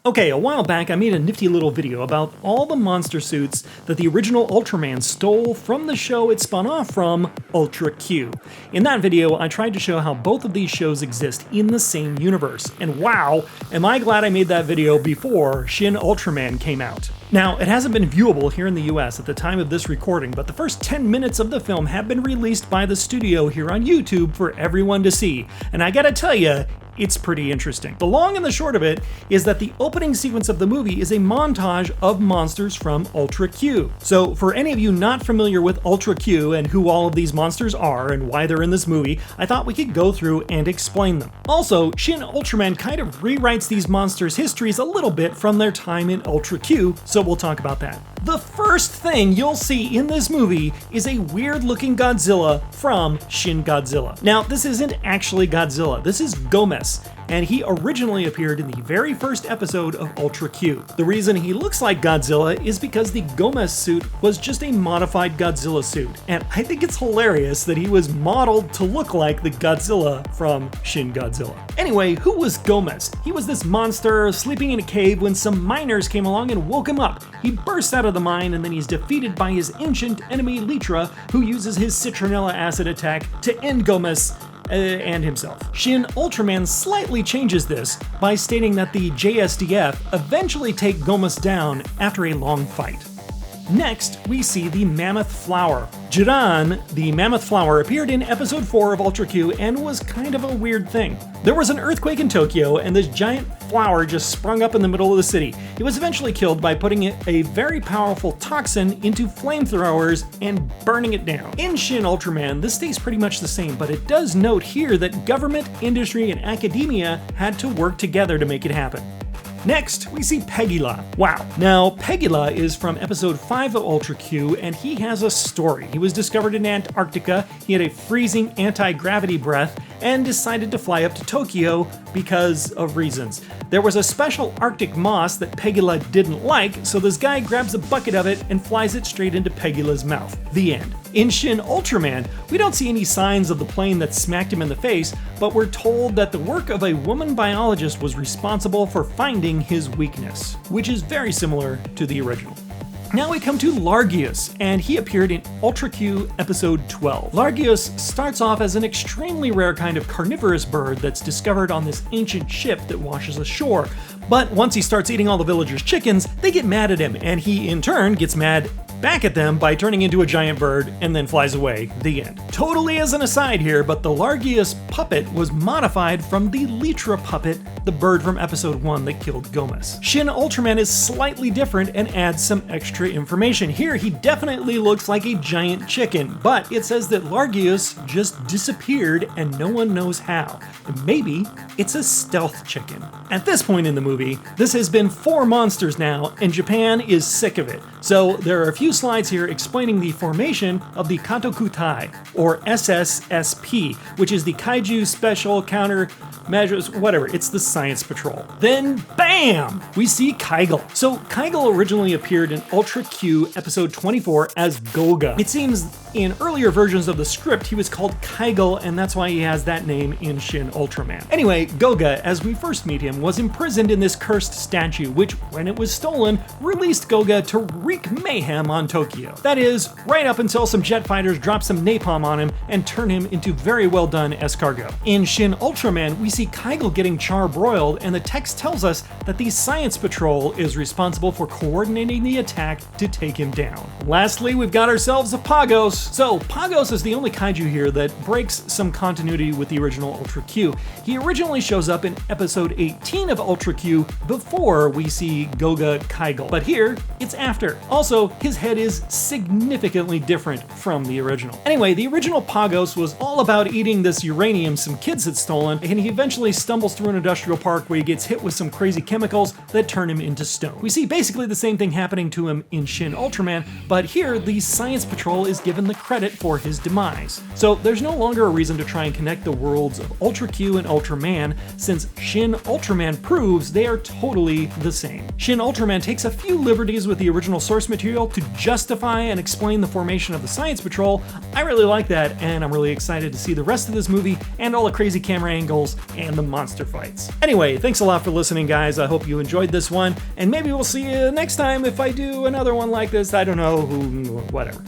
Okay, a while back I made a nifty little video about all the monster suits that the original Ultraman stole from the show it spun off from, Ultra Q. In that video, I tried to show how both of these shows exist in the same universe, and wow, am I glad I made that video before Shin Ultraman came out. Now, it hasn't been viewable here in the US at the time of this recording, but the first 10 minutes of the film have been released by the studio here on YouTube for everyone to see, and I gotta tell you, it's pretty interesting. The long and the short of it is that the opening sequence of the movie is a montage of monsters from Ultra Q. So for any of you not familiar with Ultra Q and who all of these monsters are and why they're in this movie, I thought we could go through and explain them. Also, Shin Ultraman kind of rewrites these monsters' histories a little bit from their time in Ultra Q, so we'll talk about that. The first thing you'll see in this movie is a weird-looking Godzilla from Shin Godzilla. Now, this isn't actually Godzilla, this is Gomez, and he originally appeared in the very first episode of Ultra Q. The reason he looks like Godzilla is because the Gomez suit was just a modified Godzilla suit, and I think it's hilarious that he was modeled to look like the Godzilla from Shin Godzilla. Anyway, who was Gomez? He was this monster sleeping in a cave when some miners came along and woke him up. He bursts out of the mine and then he's defeated by his ancient enemy Litra, who uses his citronella acid attack to end Gomez and himself. Shin Ultraman slightly changes this by stating that the JSDF eventually take Gomez down after a long fight. Next, we see the Mammoth Flower. Jiran, the Mammoth Flower, appeared in episode 4 of Ultra Q and was kind of a weird thing. There was an earthquake in Tokyo and this giant flower just sprung up in the middle of the city. It was eventually killed by putting a very powerful toxin into flamethrowers and burning it down. In Shin Ultraman, this stays pretty much the same, but it does note here that government, industry, and academia had to work together to make it happen. Next, we see Pegula. Wow. Now, Pegula is from episode 5 of Ultra Q, and he has a story. He was discovered in Antarctica, he had a freezing anti-gravity breath, and decided to fly up to Tokyo because of reasons. There was a special Arctic moss that Pegula didn't like, so this guy grabs a bucket of it and flies it straight into Pegula's mouth. The end. In Shin Ultraman, we don't see any signs of the plane that smacked him in the face, but we're told that the work of a woman biologist was responsible for finding his weakness, which is very similar to the original. Now we come to Largius, and he appeared in Ultra Q episode 12. Largius starts off as an extremely rare kind of carnivorous bird that's discovered on this ancient ship that washes ashore. But once he starts eating all the villagers' chickens, they get mad at him, and he in turn gets mad back at them by turning into a giant bird and then flies away. The end. Totally as an aside here, but the Largius puppet was modified from the Litra puppet, the bird from episode 1 that killed Gomez. Shin Ultraman is slightly different and adds some extra information. Here he definitely looks like a giant chicken, but it says that Largius just disappeared and no one knows how. And maybe it's a stealth chicken. At this point in the movie, this has been 4 monsters now, and Japan is sick of it. So there are a few slides here explaining the formation of the Katokutai, or SSSP, which is the Kaiju Special Countermeasures, whatever, it's the Science Patrol. Then, BAM! We see Kaiju. So Kaiju originally appeared in Ultra Q episode 24 as Goga. It seems in earlier versions of the script he was called Kaiju, and that's why he has that name in Shin Ultraman. Anyway, Goga, as we first meet him, was imprisoned in this cursed statue, which, when it was stolen, released Goga to wreak mayhem on Tokyo. That is, right up until some jet fighters drop some napalm on him and turn him into very well done escargot. In Shin Ultraman, we see Kaiju getting charbroiled, and the text tells us that the Science Patrol is responsible for coordinating the attack to take him down. Lastly, we've got ourselves a Pagos. So, Pagos is the only kaiju here that breaks some continuity with the original Ultra Q. He originally shows up in episode 18 of Ultra Q before we see Goga Kaiju, but here, it's after. Also, his head is significantly different from the original. Anyway, the original Pagos was all about eating this uranium some kids had stolen, and he eventually stumbles through an industrial park where he gets hit with some crazy chemicals that turn him into stone. We see basically the same thing happening to him in Shin Ultraman, but here the Science Patrol is given the credit for his demise. So there's no longer a reason to try and connect the worlds of Ultra Q and Ultraman, since Shin Ultraman proves they are totally the same. Shin Ultraman takes a few liberties with the original source material to justify and explain the formation of the Science Patrol. I really like that, and I'm really excited to see the rest of this movie and all the crazy camera angles and the monster fights. Anyway, thanks a lot for listening, guys. I hope you enjoyed this one, and maybe we'll see you next time if I do another one like this. I don't know, whatever.